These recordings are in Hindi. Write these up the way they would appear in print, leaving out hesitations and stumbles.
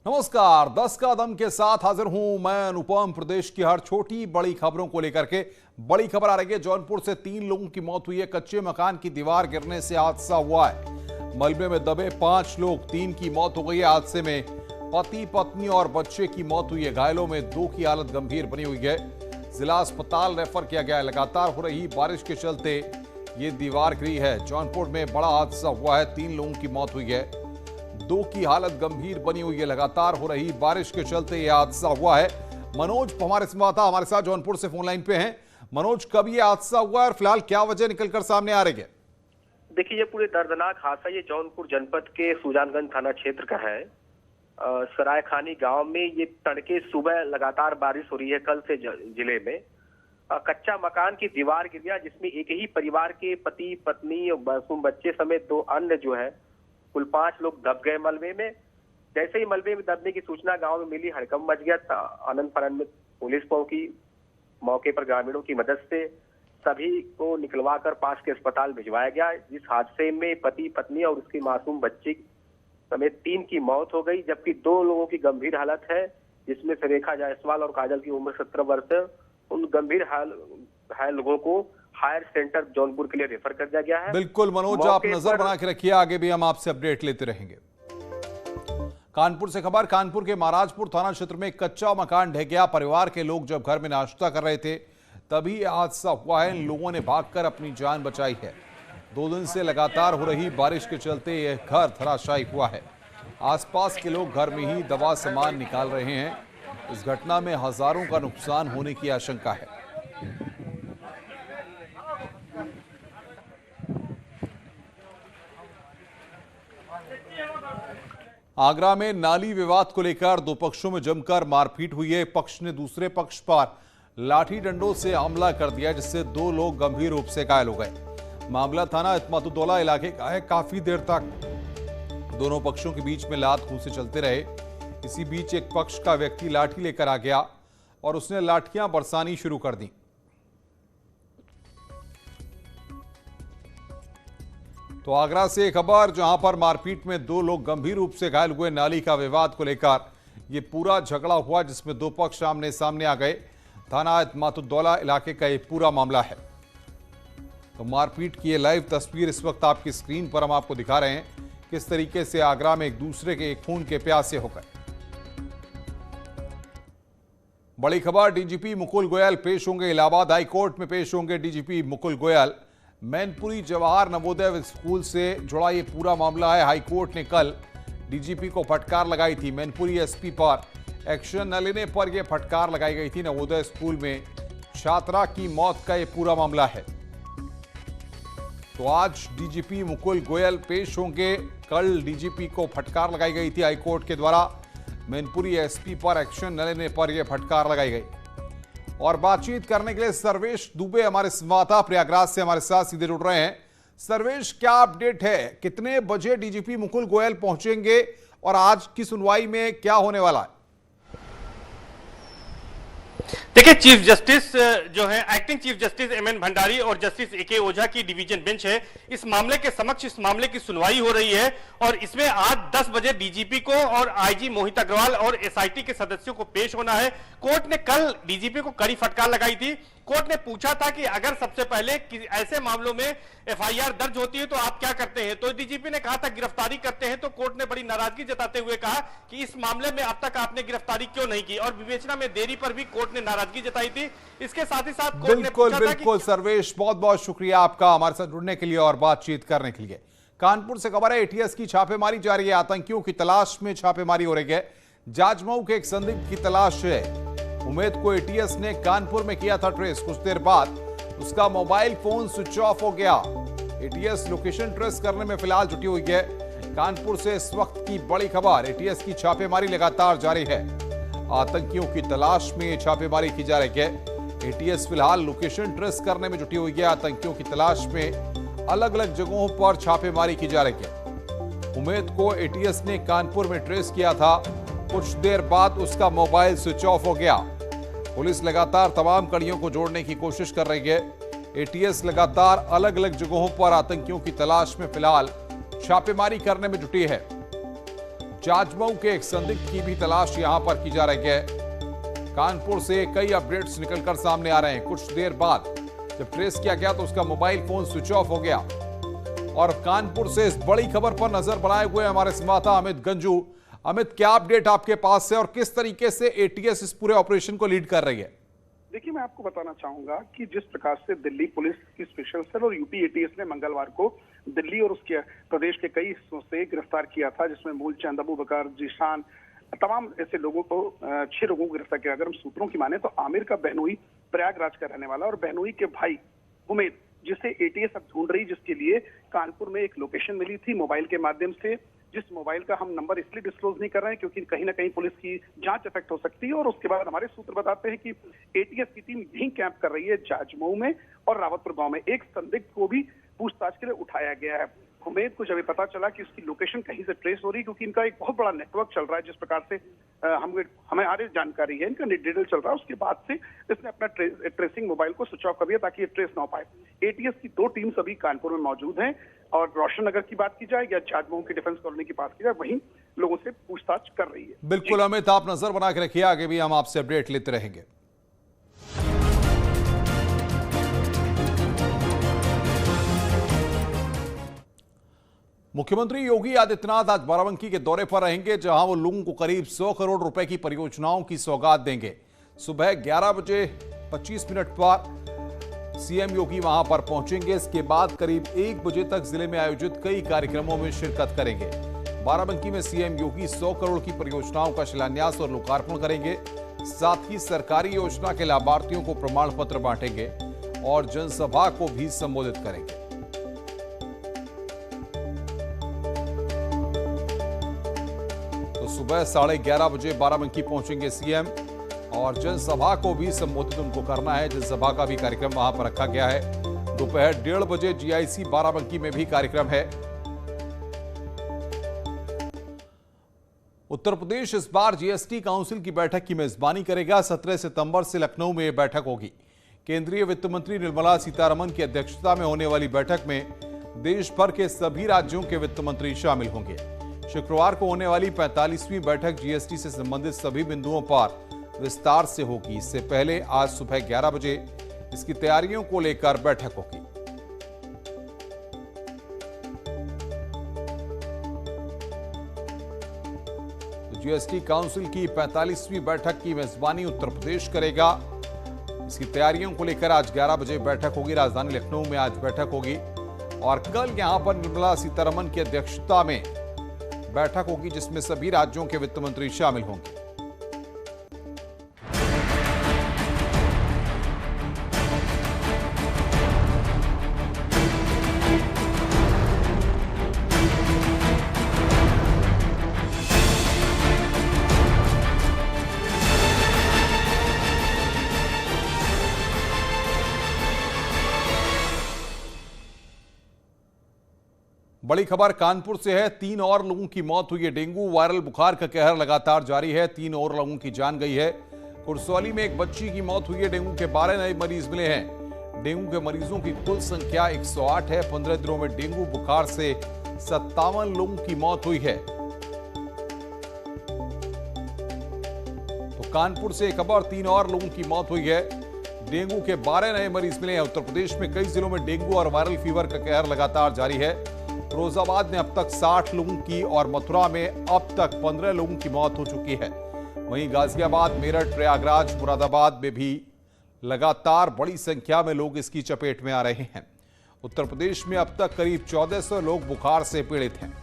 नमस्कार, 10 का दम के साथ हाजिर हूं मैं अनुपम। प्रदेश की हर छोटी बड़ी खबरों को लेकर के बड़ी खबर आ रही है। जौनपुर से 3 लोगों की मौत हुई है। कच्चे मकान की दीवार गिरने से हादसा हुआ है। मलबे में दबे 5 लोग, 3 की मौत हो गई है। हादसे में पति, पत्नी और बच्चे की मौत हुई है। घायलों में 2 की हालत गंभीर बनी हुई है। जिला अस्पताल रेफर किया गया है। लगातार हो रही बारिश के चलते ये दीवार गिरी है। जौनपुर में बड़ा हादसा हुआ है। 3 लोगों की मौत हुई है, 2 की हालत गंभीर बनी हुई है। लगातार हो रही बारिश के चलते यह हादसा हुआ है। मनोज हमारे संवाददाता हमारे साथ जौनपुर से फोन लाइन पे हैं। मनोज, कब यह हादसा हुआ है और फिलहाल क्या वजह निकलकर सामने आ रही है? देखिए, ये पूरे दर्दनाक हादसा ये जौनपुर जनपद के सुजानगंज थाना क्षेत्र का है। सरायखानी गांव में ये तड़के सुबह लगातार बारिश हो रही है। कल से जिले में कच्चा मकान की दीवार गिर गया, जिसमें एक ही परिवार के पति, पत्नी और मासूम बच्चे समेत 2 अन्य जो है कुल 5 लोग दब गए मलबे में। जैसे ही मलबे में दबने की सूचना गांव में मिली, हड़कंप मच गया। आनंद फानंद में पुलिस पहुंची। मौके पर ग्रामीणों की मदद से सभी को निकलवाकर पास के अस्पताल भिजवाया गया। इस हादसे में पति, पत्नी और उसके मासूम बच्चे समेत 3 की मौत हो गई, जबकि 2 लोगों की गंभीर हालत है, जिसमें से रेखा जायसवाल और काजल की उम्र 17 वर्ष है। उन गंभीर हाल लोगों को हायर सेंटर जौनपुर के लिए रेफर कर दिया गया है। बिल्कुल मनोज, आप नजर बना के रखिए, आगे भी हम आपसे अपडेट लेते रहेंगे। कानपुर से खबर। कानपुर के महाराजपुर थाना क्षेत्र में कच्चा मकान ढह गया। परिवार के लोग जब घर में नाश्ता कर रहे थे तभी हादसा हुआ है। इन लोगों ने भागकर अपनी जान बचाई है। 2 दिन से लगातार हो रही बारिश के चलते यह घर धराशायी हुआ है। आसपास के लोग घर में ही दवा सामान निकाल रहे हैं। इस घटना में हजारों का नुकसान होने की आशंका है। आगरा में नाली विवाद को लेकर 2 पक्षों में जमकर मारपीट हुई है। एक पक्ष ने दूसरे पक्ष पर लाठी डंडों से हमला कर दिया, जिससे 2 लोग गंभीर रूप से घायल हो गए। मामला थाना इत्मातुद्दौला इलाके का है। काफी देर तक दोनों पक्षों के बीच में लात घूंसे चलते रहे। इसी बीच एक पक्ष का व्यक्ति लाठी लेकर आ गया और उसने लाठियां बरसानी शुरू कर दी। तो आगरा से खबर, जहां पर मारपीट में 2 लोग गंभीर रूप से घायल हुए। नाली का विवाद को लेकर यह पूरा झगड़ा हुआ, जिसमें 2 पक्ष आमने सामने आ गए। थाना इत्मातुद्दौला इलाके का यह पूरा मामला है। तो मारपीट की ये लाइव तस्वीर इस वक्त आपकी स्क्रीन पर हम आपको दिखा रहे हैं, किस तरीके से आगरा में एक दूसरे के खून के प्यासे हो गए। बड़ी खबर, डीजीपी मुकुल गोयल पेश होंगे। इलाहाबाद हाई कोर्ट में पेश होंगे डीजीपी मुकुल गोयल। मैनपुरी जवाहर नवोदय स्कूल से जुड़ा ये पूरा मामला है। हाईकोर्ट ने कल डीजीपी को फटकार लगाई थी। मैनपुरी एसपी पर एक्शन न लेने पर यह फटकार लगाई गई थी। नवोदय स्कूल में छात्रा की मौत का यह पूरा मामला है। तो आज डीजीपी मुकुल गोयल पेश होंगे। कल डीजीपी को फटकार लगाई गई थी हाईकोर्ट के द्वारा। मैनपुरी एसपी पर एक्शन न लेने पर यह फटकार लगाई गई। और बातचीत करने के लिए सर्वेश दुबे हमारे संवाददाता प्रयागराज से हमारे साथ सीधे जुड़ रहे हैं। सर्वेश, क्या अपडेट है? कितने बजे डीजीपी मुकुल गोयल पहुंचेंगे और आज की सुनवाई में क्या होने वाला है? देखिए, चीफ जस्टिस जो है, acting chief justice MN Bhandari और जस्टिस एके ओझा की डिवीजन बेंच है, इस मामले के समक्ष इस मामले की सुनवाई हो रही है। और इसमें आज 10 बजे डीजीपी को और आईजी मोहित अग्रवाल और एसआईटी के सदस्यों को पेश होना है। कोर्ट ने कल डीजीपी को कड़ी फटकार लगाई थी। कोर्ट ने पूछा था कि अगर सबसे पहले ऐसे मामलों में एफआईआर दर्ज होती है तो आप क्या करते हैं, तो डीजीपी ने कहा था गिरफ्तारी करते हैं। तो कोर्ट ने बड़ी नाराजगी जताते हुए कहा कि इस मामले में अब तक आपने गिरफ्तारी क्यों नहीं की, और विवेचना में देरी पर भी कोर्ट ने नाराजगी जताई थी। इसके साथ ही साथ कोर्ट ने पूछा था कि सर्वेश, बहुत बहुत शुक्रिया आपका हमारे साथ जुड़ने के लिए और बातचीत करने के लिए। कानपुर से खबर है, एटीएस की छापेमारी जारी है। आतंकियों की तलाश में छापेमारी हो रही है। जाजमऊ के एक संदिग्ध की तलाश है। उमेद को एटीएस ने कानपुर में किया था ट्रेस। कुछ देर बाद उसका मोबाइल फोन स्विच ऑफ हो गया। एटीएस लोकेशन ट्रेस करने में फिलहाल जुटी हुई है। कानपुर से इस वक्त की बड़ी खबर, एटीएस की छापेमारी लगातार जारी है। आतंकियों की तलाश में छापेमारी की जा रही है। एटीएस फिलहाल लोकेशन ट्रेस करने में जुटी हुई है। आतंकियों की तलाश में अलग अलग जगहों पर छापेमारी की जा रही है। उमेद को एटीएस ने कानपुर में ट्रेस किया था। कुछ देर बाद उसका मोबाइल स्विच ऑफ हो गया। पुलिस लगातार तमाम कड़ियों को जोड़ने की कोशिश कर रही है। एटीएस लगातार अलग अलग जगहों पर आतंकियों की तलाश में फिलहाल छापेमारी करने में जुटी है। जाजमऊ के एक संदिग्ध की भी तलाश यहां पर की जा रही है। कानपुर से कई अपडेट्स निकलकर सामने आ रहे हैं। कुछ देर बाद जब ट्रेस किया गया तो उसका मोबाइल फोन स्विच ऑफ हो गया। और कानपुर से इस बड़ी खबर पर नजर बनाए हुए हमारे संवाददाता अमित गंजू। अमित, क्या अपडेट आपके पास से और किस तरीके से एटीएस इस पूरे ऑपरेशन को लीड कर रही है? देखिए, मैं आपको बताना चाहूंगा कि जिस प्रकार से दिल्ली पुलिस की स्पेशल सेल और यूपी एटीएस ने मंगलवार को दिल्ली और उसके प्रदेश के कई हिस्सों से गिरफ्तार किया था, जिसमें मूलचंद, अबू बकर, जीशान, तमाम ऐसे लोगों को 6 लोगों को गिरफ्तार किया। अगर हम सूत्रों की माने तो आमिर का बहनोई प्रयागराज का रहने वाला और बहनोई के भाई उमेद, जिसे एटीएस अब ढूंढ रही, जिसके लिए कानपुर में एक लोकेशन मिली थी मोबाइल के माध्यम से, जिस मोबाइल का हम नंबर इसलिए डिस्क्लोज नहीं कर रहे हैं क्योंकि कहीं ना कहीं पुलिस की जांच इफेक्ट हो सकती है। और उसके बाद हमारे सूत्र बताते हैं कि एटीएस की टीम यहीं कैंप कर रही है जाजमऊ में और रावतपुर गांव में। एक संदिग्ध को भी पूछताछ के लिए उठाया गया है। उमेद को जब ये पता चला कि उसकी लोकेशन कहीं से ट्रेस हो रही, क्योंकि इनका एक बहुत बड़ा नेटवर्क चल रहा है, जिस प्रकार से हमें आगे जानकारी है, इनका डिटेल चल रहा है, उसके बाद से इसने अपना ट्रेसिंग मोबाइल को स्विच ऑफ कर दिया ताकि ये ट्रेस ना हो पाए। एटीएस की 2 टीम्स अभी कानपुर में मौजूद हैं और रोशन नगर की बात की जाए या जाजमऊ की डिफेंस कॉलोनी की बात की जाए, वहीं लोगों से पूछताछ कर रही है। बिल्कुल अमित, आप नजर बना के रखिए, आगे भी हम आपसे अपडेट लेते रहेंगे। मुख्यमंत्री योगी आदित्यनाथ आज बाराबंकी के दौरे पर रहेंगे, जहां वो लोगों को करीब 100 करोड़ रुपए की परियोजनाओं की सौगात देंगे। सुबह 11 बजे 25 मिनट पर सीएम योगी वहां पर पहुंचेंगे। इसके बाद करीब 1 बजे तक जिले में आयोजित कई कार्यक्रमों में शिरकत करेंगे। बाराबंकी में सीएम योगी 100 करोड़ की परियोजनाओं का शिलान्यास और लोकार्पण करेंगे। साथ ही सरकारी योजना के लाभार्थियों को प्रमाण पत्र बांटेंगे और जनसभा को भी संबोधित करेंगे। सुबह 11:30 बजे बाराबंकी पहुंचेंगे सीएम और जनसभा को भी संबोधित उनको करना है। जनसभा का भी कार्यक्रम वहां पर रखा गया है। दोपहर 1:30 बजे जीआईसी बाराबंकी में भी कार्यक्रम है। उत्तर प्रदेश इस बार जीएसटी काउंसिल की बैठक की मेजबानी करेगा। 17 सितंबर से लखनऊ में यह बैठक होगी। केंद्रीय वित्त मंत्री निर्मला सीतारमण की अध्यक्षता में होने वाली बैठक में देश भर के सभी राज्यों के वित्त मंत्री शामिल होंगे। शुक्रवार को होने वाली 45वीं बैठक जीएसटी से संबंधित सभी बिंदुओं पर विस्तार से होगी। इससे पहले आज सुबह 11 बजे इसकी तैयारियों को लेकर बैठक होगी। जीएसटी काउंसिल की 45वीं बैठक की मेजबानी उत्तर प्रदेश करेगा। इसकी तैयारियों को लेकर आज 11 बजे बैठक होगी। राजधानी लखनऊ में आज बैठक होगी और कल यहां पर निर्मला सीतारमण की अध्यक्षता में बैठक होगी, जिसमें सभी राज्यों के वित्त मंत्री शामिल होंगे। बड़ी खबर कानपुर से है। 3 और लोगों की मौत हुई है। डेंगू वायरल बुखार का कहर लगातार जारी है। 3 और लोगों की जान गई है। कुरसौली में एक बच्ची की मौत हुई है। डेंगू के 12 नए मरीज मिले हैं। डेंगू के मरीजों की कुल संख्या 108 है। 15 दिनों में डेंगू बुखार से 57 लोगों की मौत हुई है। तो कानपुर से एक खबर, 3 और लोगों की मौत हुई है। डेंगू के 12 नए मरीज मिले हैं। उत्तर प्रदेश में कई जिलों में डेंगू और वायरल फीवर का कहर लगातार जारी है। फिरोजाबाद में अब तक 60 लोगों की और मथुरा में अब तक 15 लोगों की मौत हो चुकी है। वहीं गाजियाबाद, मेरठ, प्रयागराज, मुरादाबाद में भी लगातार बड़ी संख्या में लोग इसकी चपेट में आ रहे हैं। उत्तर प्रदेश में अब तक करीब 1400 लोग बुखार से पीड़ित हैं।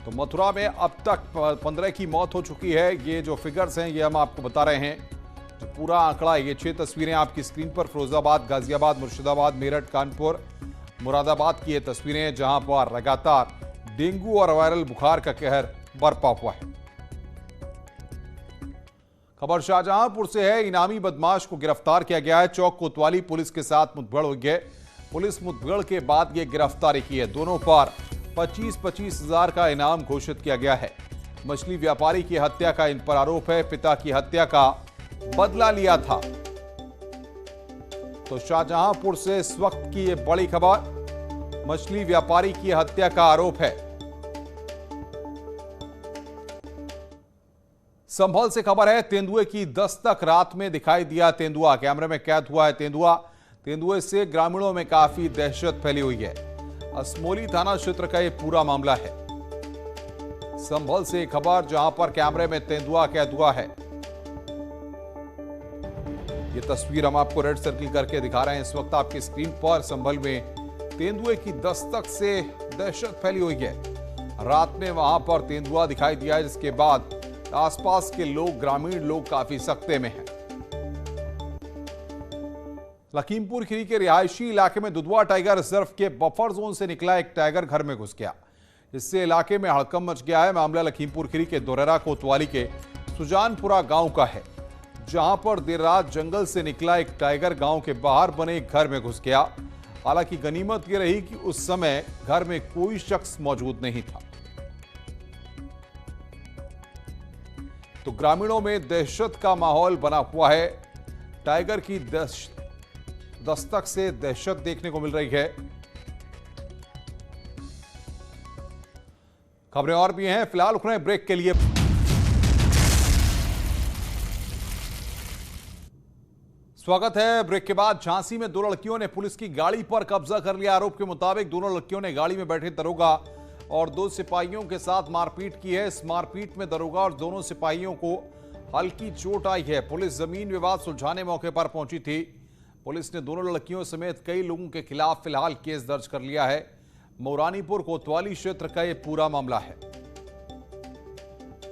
तो मथुरा में अब तक 15 की मौत हो चुकी है। ये जो फिगर्स हैं ये हम आपको बता रहे हैं। तो पूरा आंकड़ा, ये 6 तस्वीरें आपकी स्क्रीन पर फिरोजाबाद, गाजियाबाद, मुर्शिदाबाद, मेरठ, कानपुर, मुरादाबाद की ये तस्वीरें, जहां पर लगातार डेंगू और वायरल बुखार का कहर बरपा हुआ है। खबर शाहजहांपुर से है। इनामी बदमाश को गिरफ्तार किया गया है। चौक कोतवाली पुलिस के साथ मुठभेड़ हुई है। पुलिस मुठभेड़ के बाद ये गिरफ्तारी की है। दोनों पर 25-25 हजार का इनाम घोषित किया गया है। मछली व्यापारी की हत्या का इन पर आरोप है। पिता की हत्या का बदला लिया था। तो शाहजहांपुर से इस वक्त की ये बड़ी खबर। मछली व्यापारी की हत्या का आरोप है। संभल से खबर है, तेंदुए की दस्तक, रात में दिखाई दिया तेंदुआ, कैमरे में कैद हुआ है तेंदुआ। तेंदुए से ग्रामीणों में काफी दहशत फैली हुई है। असमोली थाना क्षेत्र का यह पूरा मामला है। संभल से खबर, जहां पर कैमरे में तेंदुआ कैद हुआ है। यह तस्वीर हम आपको रेड सर्किल करके दिखा रहे हैं इस वक्त आपकी स्क्रीन पर। संभल में तेंदुए की दस्तक से दहशत फैली हुई है। रात में वहां पर तेंदुआ दिखाई दिया है, जिसके बाद आसपास के लोग, ग्रामीण लोग काफी सख्ते में हैं। लखीमपुर खीरी के रिहायशी इलाके में दुधवा टाइगर रिजर्व के बफर जोन से निकला एक टाइगर घर में घुस गया। इससे इलाके में हड़कंप मच गया है। मामला लखीमपुर खीरी के दोरेरा कोतवाली के सुजानपुरा गांव का है, जहां पर देर रात जंगल से निकला एक टाइगर गांव के बाहर बने एक घर में घुस गया। हालांकि गनीमत यह रही कि उस समय घर में कोई शख्स मौजूद नहीं था। तो ग्रामीणों में दहशत का माहौल बना हुआ है। टाइगर की दस्तक से दहशत देखने को मिल रही है। खबरें और भी हैं, फिलहाल रुक रहे हैं ब्रेक के लिए। स्वागत है। ब्रेक के बाद झांसी में दो लड़कियों ने पुलिस की गाड़ी पर कब्जा कर लिया। आरोप के मुताबिक दोनों लड़कियों ने गाड़ी में बैठे दरोगा और दो सिपाहियों के साथ मारपीट की है। इस मारपीट में दरोगा और दोनों सिपाहियों को हल्की चोट आई है। पुलिस जमीन विवाद सुलझाने मौके पर पहुंची थी। पुलिस ने दोनों लड़कियों समेत कई लोगों के खिलाफ फिलहाल केस दर्ज कर लिया है। मौरानीपुर कोतवाली क्षेत्र का यह पूरा मामला है।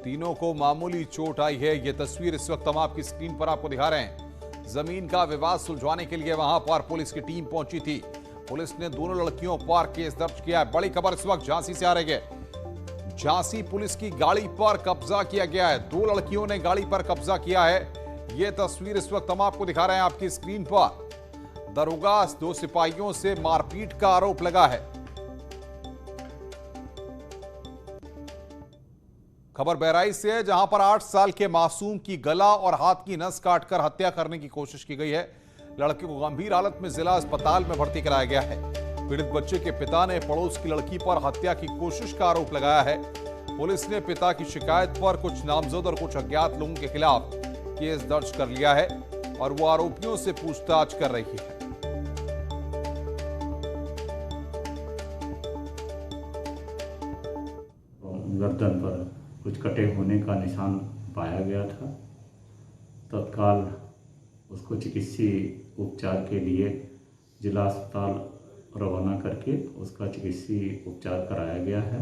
तीनों को मामूली चोट आई है। यह तस्वीर इस वक्त हम आपकी स्क्रीन पर आपको दिखा रहे हैं। जमीन का विवाद सुलझाने के लिए वहां पर पुलिस की टीम पहुंची थी। पुलिस ने दोनों लड़कियों पर केस दर्ज किया है। बड़ी खबर इस वक्त झांसी से आ रही है। झांसी पुलिस की गाड़ी पर कब्जा किया गया है। दो लड़कियों ने गाड़ी पर कब्जा किया है। यह तस्वीर इस वक्त हम आपको दिखा रहे हैं आपकी स्क्रीन पर। दरोगा दो सिपाहियों से मारपीट का आरोप लगा है। खबर बहराइच से है, जहां पर 8 साल के मासूम की गला और हाथ की नस काटकर हत्या करने की कोशिश की गई है। लड़के को गंभीर हालत में जिला अस्पताल में भर्ती कराया गया है। पीड़ित बच्चे के पिता ने पड़ोस की लड़की पर हत्या की कोशिश का आरोप लगाया है। पुलिस ने पिता की शिकायत पर कुछ नामजद और कुछ अज्ञात लोगों के खिलाफ केस दर्ज कर लिया है और वो आरोपियों से पूछताछ कर रही है। गर्दन पर कुछ कटे होने का निशान पाया गया था। तत्काल उसको चिकित्सीय उपचार के लिए जिला अस्पताल रवाना करके उसका चिकित्सीय उपचार कराया गया है।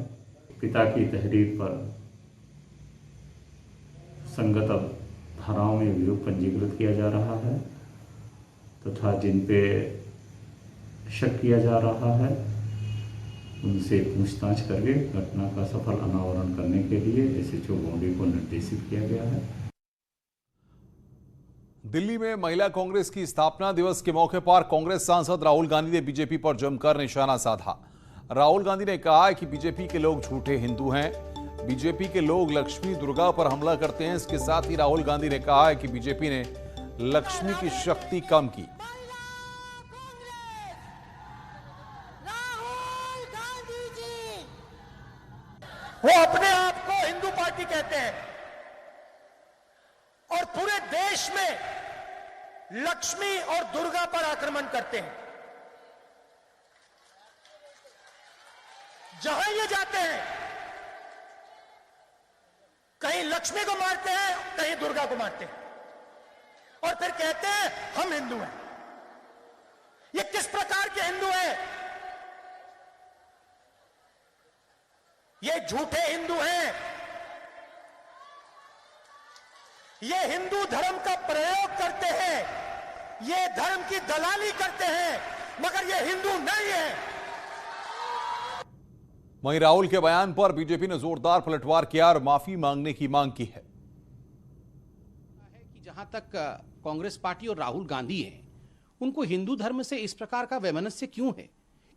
पिता की तहरीर पर संगत धाराओं में अभियोग पंजीकृत किया जा रहा है तथा जिन पे शक किया जा रहा है उनसे पूछताछ करके घटना का सफल अनावरण करने के लिए एसएचओ गोंडी को निर्देशित किया गया है। दिल्ली में महिला कांग्रेस की स्थापना दिवस के मौके पर कांग्रेस सांसद राहुल गांधी ने बीजेपी पर जमकर निशाना साधा। राहुल गांधी ने कहा कि बीजेपी के लोग झूठे हिंदू हैं, बीजेपी के लोग लक्ष्मी दुर्गा पर हमला करते हैं। इसके साथ ही राहुल गांधी ने कहा है कि बीजेपी ने लक्ष्मी की शक्ति कम की। वो अपने आप को हिंदू पार्टी कहते हैं और पूरे देश में लक्ष्मी और दुर्गा पर आक्रमण करते हैं। जहां ये जाते हैं कहीं लक्ष्मी को मारते हैं, कहीं दुर्गा को मारते हैं और फिर कहते हैं हम हिंदू हैं। ये किस प्रकार के हिंदू हैं? ये झूठे हिंदू हैं। ये हिंदू धर्म का प्रयोग करते हैं, ये धर्म की दलाली करते हैं, मगर ये हिंदू नहीं है। वहीं राहुल के बयान पर बीजेपी ने जोरदार पलटवार किया और माफी मांगने की मांग की है। जहां तक कांग्रेस पार्टी और राहुल गांधी हैं, उनको हिंदू धर्म से इस प्रकार का वैमनस्य क्यों है?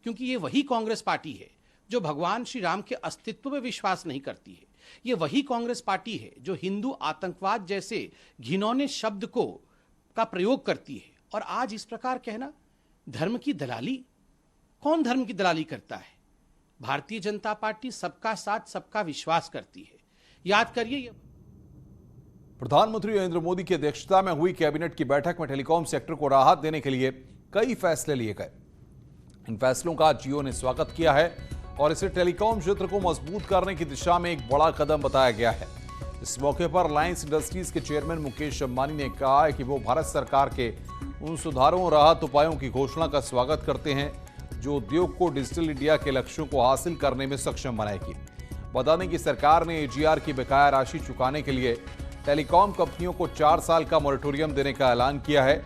क्योंकि ये वही कांग्रेस पार्टी है जो भगवान श्री राम के अस्तित्व में विश्वास नहीं करती है। ये वही कांग्रेस पार्टी है जो हिंदू आतंकवाद जैसे घिनौने शब्द का प्रयोग करती है। और आज इस प्रकार कहना धर्म की दलाली, कौन धर्म की दलाली करता है? भारतीय जनता पार्टी सबका साथ सबका विश्वास करती है। याद करिए, प्रधानमंत्री नरेंद्र मोदी की अध्यक्षता में हुई कैबिनेट की बैठक में टेलीकॉम सेक्टर को राहत देने के लिए कई फैसले लिए गए। इन फैसलों का जियो ने स्वागत किया है और इसे टेलीकॉम क्षेत्र को मजबूत करने की दिशा में एक बड़ा कदम बताया गया है। इस मौके पर रिलायंस इंडस्ट्रीज के चेयरमैन मुकेश अंबानी ने कहा है कि वो भारत सरकार के उन सुधारों और राहत उपायों की घोषणा का स्वागत करते हैं जो उद्योग को डिजिटल इंडिया के लक्ष्यों को हासिल करने में सक्षम बनाएगी। बता दें कि सरकार ने एजीआर की बकाया राशि चुकाने के लिए टेलीकॉम कंपनियों को 4 साल का मोरेटोरियम देने का ऐलान किया है।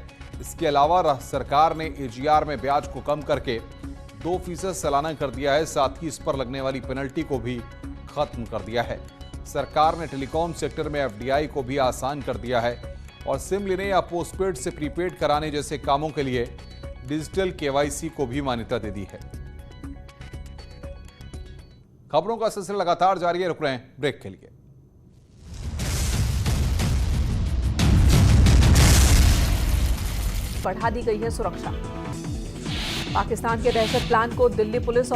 इसके अलावा सरकार ने एजीआर में ब्याज को कम करके 2% सालाना कर दिया है। साथ ही इस पर लगने वाली पेनल्टी को भी खत्म कर दिया है। सरकार ने टेलीकॉम सेक्टर में एफडीआई को भी आसान कर दिया है और सिम लेने या पोस्टपेड से प्रीपेड कराने जैसे कामों के लिए डिजिटल केवाईसी को भी मान्यता दे दी है। खबरों का सिलसिला लगातार जारी है, रुक रहे हैं ब्रेक के लिए। बढ़ा दी गई है सुरक्षा। पाकिस्तान के दहशत प्लान को दिल्ली पुलिस